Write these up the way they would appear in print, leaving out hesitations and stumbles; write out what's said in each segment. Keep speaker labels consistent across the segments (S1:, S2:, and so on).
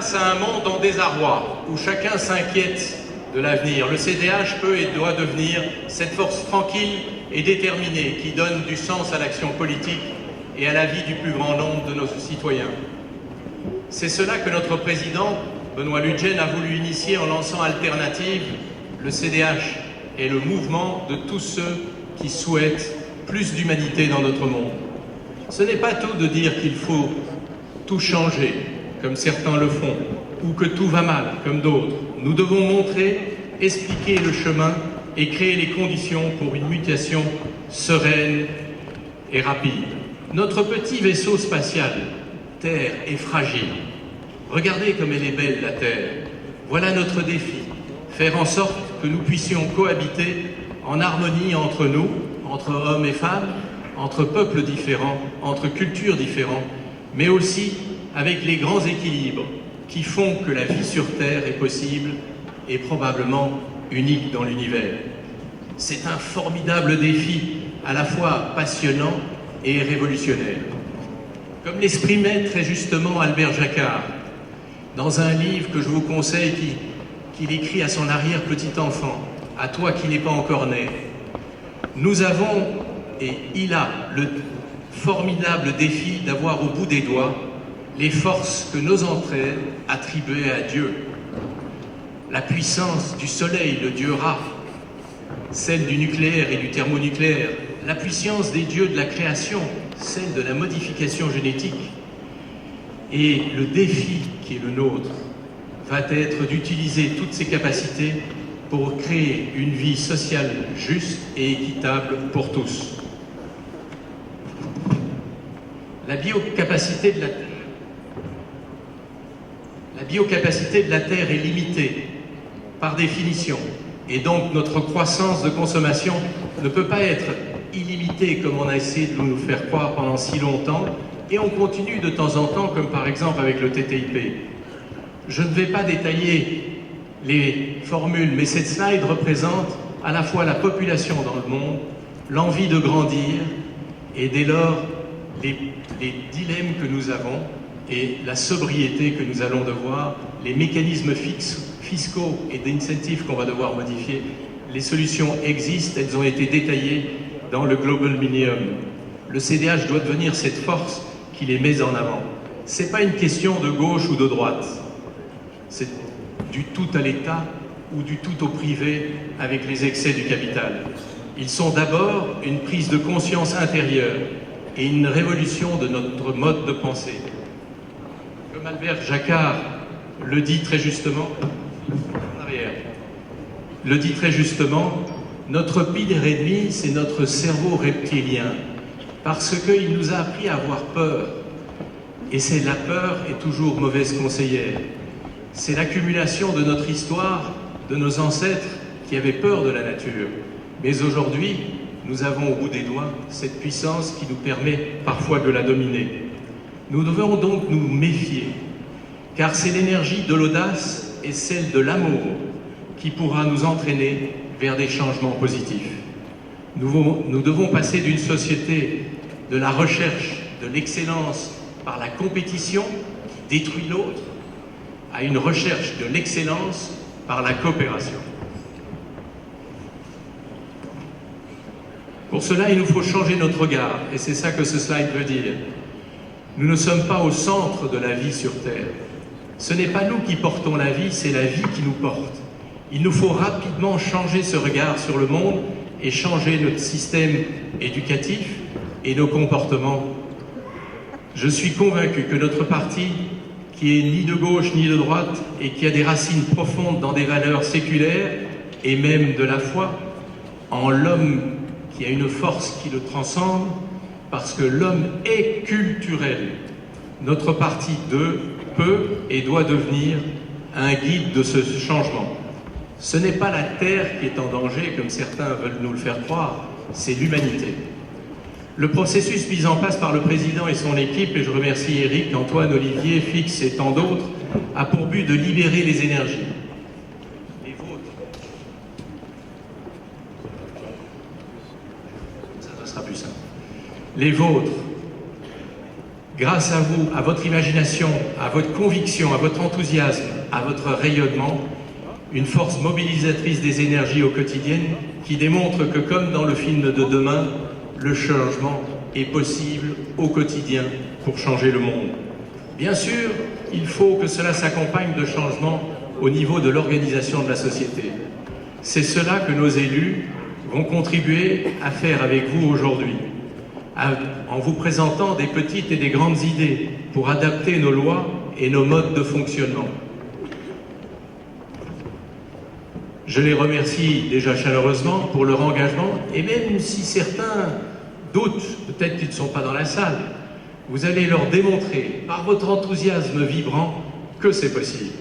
S1: Face à un monde en désarroi, où chacun s'inquiète de l'avenir, le CDH peut et doit devenir cette force tranquille et déterminée qui donne du sens à l'action politique et à la vie du plus grand nombre de nos citoyens. C'est cela que notre président, Benoît Luetgem, a voulu initier en lançant Alternative, le CDH est le mouvement de tous ceux qui souhaitent plus d'humanité dans notre monde. Ce n'est pas tout de dire qu'il faut tout changer, comme certains le font, ou que tout va mal, comme d'autres. Nous devons montrer, expliquer le chemin et créer les conditions pour une mutation sereine et rapide. Notre petit vaisseau spatial, Terre, est fragile. Regardez comme elle est belle, la Terre. Voilà notre défi, faire en sorte que nous puissions cohabiter en harmonie entre nous, entre hommes et femmes, entre peuples différents, entre cultures différentes, mais aussi avec les grands équilibres qui font que la vie sur Terre est possible et probablement unique dans l'univers. C'est un formidable défi, à la fois passionnant et révolutionnaire. Comme l'exprimait très justement Albert Jacquard, dans un livre que je vous conseille, qu'il écrit à son arrière-petit enfant, à toi qui n'es pas encore né, nous avons, et il a le formidable défi d'avoir au bout des doigts les forces que nos ancêtres attribuaient à Dieu. La puissance du soleil, le dieu Ra, celle du nucléaire et du thermonucléaire, la puissance des dieux de la création, celle de la modification génétique. Et le défi qui est le nôtre va être d'utiliser toutes ces capacités pour créer une vie sociale juste et équitable pour tous. La biocapacité de la Terre est limitée par définition, et donc notre croissance de consommation ne peut pas être illimitée comme on a essayé de nous faire croire pendant si longtemps, et on continue de temps en temps, comme par exemple avec le TTIP. Je ne vais pas détailler les formules, mais cette slide représente à la fois la population dans le monde, l'envie de grandir, et dès lors les dilemmes que nous avons et la sobriété que nous allons devoir, les mécanismes fiscaux et d'incentives qu'on va devoir modifier. Les solutions existent, elles ont été détaillées dans le Global Millennium. Le CDH doit devenir cette force qui les met en avant. Ce n'est pas une question de gauche ou de droite, c'est du tout à l'État ou du tout au privé avec les excès du capital. Ils sont d'abord une prise de conscience intérieure et une révolution de notre mode de pensée. Comme Albert Jacquard le dit très justement, notre pire ennemi, c'est notre cerveau reptilien, parce qu'il nous a appris à avoir peur. Et c'est la peur est toujours mauvaise conseillère. C'est l'accumulation de notre histoire, de nos ancêtres qui avaient peur de la nature. Mais aujourd'hui, nous avons au bout des doigts cette puissance qui nous permet parfois de la dominer. Nous devons donc nous méfier, car c'est l'énergie de l'audace et celle de l'amour qui pourra nous entraîner vers des changements positifs. Nous devons passer d'une société de la recherche, de l'excellence par la compétition qui détruit l'autre, à une recherche de l'excellence par la coopération. Pour cela, il nous faut changer notre regard, et c'est ça que ce slide veut dire. Nous ne sommes pas au centre de la vie sur Terre. Ce n'est pas nous qui portons la vie, c'est la vie qui nous porte. Il nous faut rapidement changer ce regard sur le monde et changer notre système éducatif et nos comportements. Je suis convaincu que notre parti, qui est ni de gauche ni de droite et qui a des racines profondes dans des valeurs séculaires et même de la foi, en l'homme qui a une force qui le transcende, parce que l'homme est culturel. Notre parti peut et doit devenir un guide de ce changement. Ce n'est pas la Terre qui est en danger, comme certains veulent nous le faire croire, c'est l'humanité. Le processus mis en place par le président et son équipe, et je remercie Eric, Antoine, Olivier, Fix et tant d'autres, a pour but de libérer les énergies. Les vôtres. Ça sera plus simple. Les vôtres. grâce à vous, à votre imagination, à votre conviction, à votre enthousiasme, à votre rayonnement, une force mobilisatrice des énergies au quotidien qui démontre que, comme dans le film de demain, le changement est possible au quotidien pour changer le monde. Bien sûr, il faut que cela s'accompagne de changements au niveau de l'organisation de la société. C'est cela que nos élus vont contribuer à faire avec vous aujourd'hui, en vous présentant des petites et des grandes idées pour adapter nos lois et nos modes de fonctionnement. Je les remercie déjà chaleureusement pour leur engagement, et même si certains doutent, peut-être qu'ils ne sont pas dans la salle, vous allez leur démontrer par votre enthousiasme vibrant que c'est possible.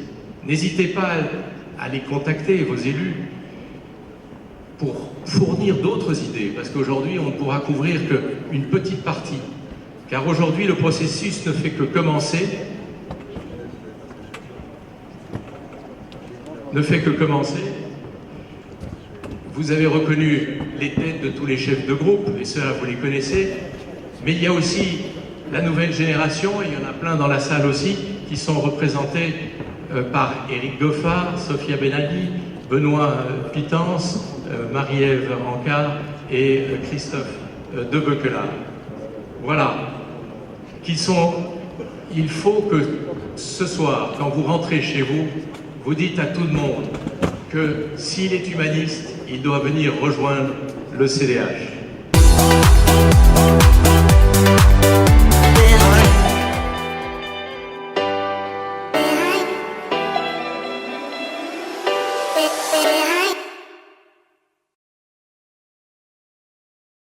S1: N'hésitez pas à les contacter, vos élus, pour fournir d'autres idées, parce qu'aujourd'hui on ne pourra couvrir qu'une petite partie, car aujourd'hui le processus ne fait que commencer, Vous avez reconnu les têtes de tous les chefs de groupe, et ceux-là vous les connaissez, mais il y a aussi la nouvelle génération, et il y en a plein dans la salle aussi, qui sont représentés par Éric Goffard, Sophia Benali, Benoît Pitance, Marie-Ève Ancard et Christophe de Bequelard. Voilà. Il faut que ce soir, quand vous rentrez chez vous, vous dites à tout le monde que s'il est humaniste, il doit venir rejoindre le CDH.
S2: Yeah.